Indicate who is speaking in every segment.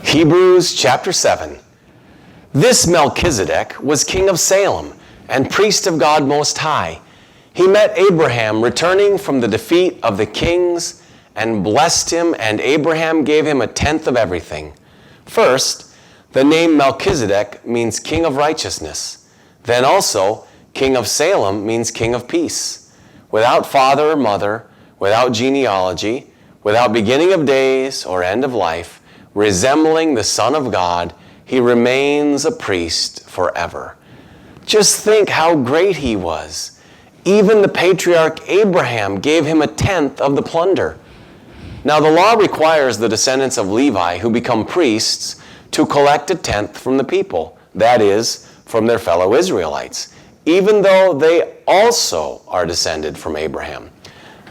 Speaker 1: Hebrews chapter 7. This Melchizedek was king of Salem and priest of God Most High. He met Abraham returning from the defeat of the kings and blessed him, and Abraham gave him a tenth of everything. First, the name Melchizedek means king of righteousness. Then also, king of Salem means king of peace. Without father or mother, without genealogy, without beginning of days or end of life, resembling the Son of God, he remains a priest forever. Just think how great he was. Even the patriarch Abraham gave him a tenth of the plunder. Now the law requires the descendants of Levi who become priests to collect a tenth from the people, that is, from their fellow Israelites, even though they also are descended from Abraham.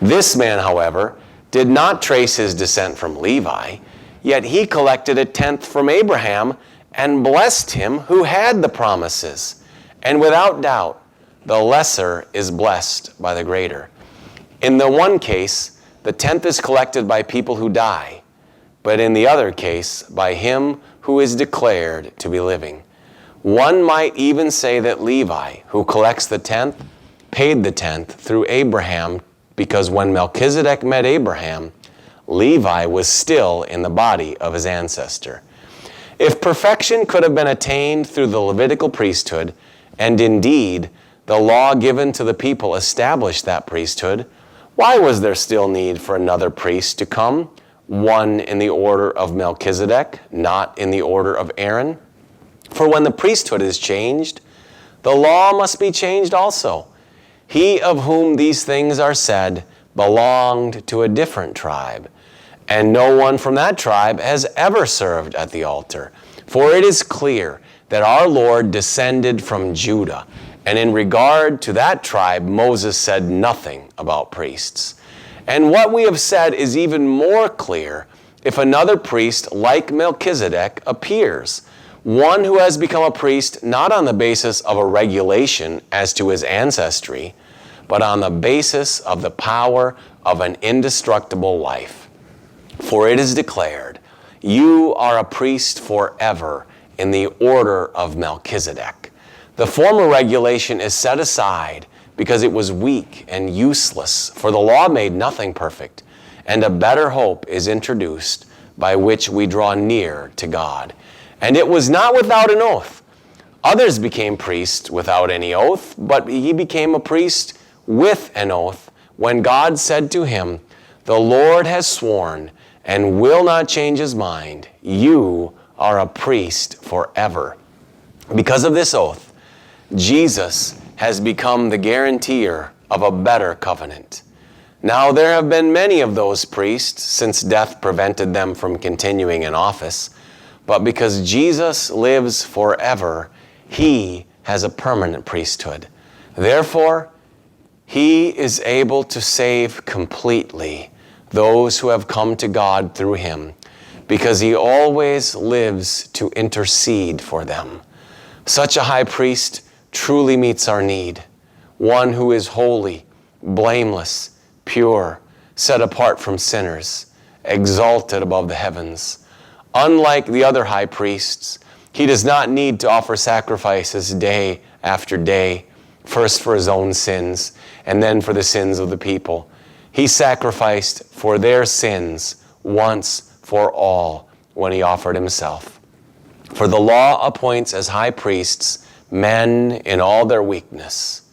Speaker 1: This man, however, did not trace his descent from Levi, yet he collected a tenth from Abraham and blessed him who had the promises. And without doubt, the lesser is blessed by the greater. In the one case, the tenth is collected by people who die, but in the other case, by him who is declared to be living. One might even say that Levi, who collects the tenth, paid the tenth through Abraham, because when Melchizedek met Abraham, Levi was still in the body of his ancestor. If perfection could have been attained through the Levitical priesthood, and indeed the law given to the people established that priesthood, why was there still need for another priest to come, one in the order of Melchizedek, not in the order of Aaron? For when the priesthood is changed, the law must be changed also. He of whom these things are said belonged to a different tribe, and no one from that tribe has ever served at the altar. For it is clear that our Lord descended from Judah, and in regard to that tribe, Moses said nothing about priests. And what we have said is even more clear if another priest like Melchizedek appears, one who has become a priest not on the basis of a regulation as to his ancestry, but on the basis of the power of an indestructible life. For it is declared, "You are a priest forever in the order of Melchizedek." The former regulation is set aside because it was weak and useless, for the law made nothing perfect, and a better hope is introduced by which we draw near to God. And it was not without an oath. Others became priests without any oath, but he became a priest with an oath when God said to him, "The Lord has sworn and will not change his mind. You are a priest forever." Because of this oath, Jesus has become the guarantor of a better covenant. Now there have been many of those priests since death prevented them from continuing in office, but because Jesus lives forever, he has a permanent priesthood. Therefore, he is able to save completely those who have come to God through him, because he always lives to intercede for them. Such a high priest truly meets our need, one who is holy, blameless, pure, set apart from sinners, exalted above the heavens. Unlike the other high priests, he does not need to offer sacrifices day after day, first for his own sins and then for the sins of the people. He sacrificed for their sins once for all when he offered himself. For the law appoints as high priests men in all their weakness,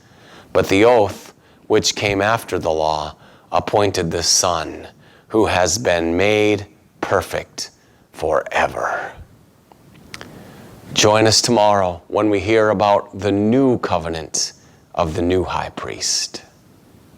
Speaker 1: but the oath which came after the law appointed the Son, who has been made perfect forever. Join us tomorrow when we hear about the new covenant of the new high priest.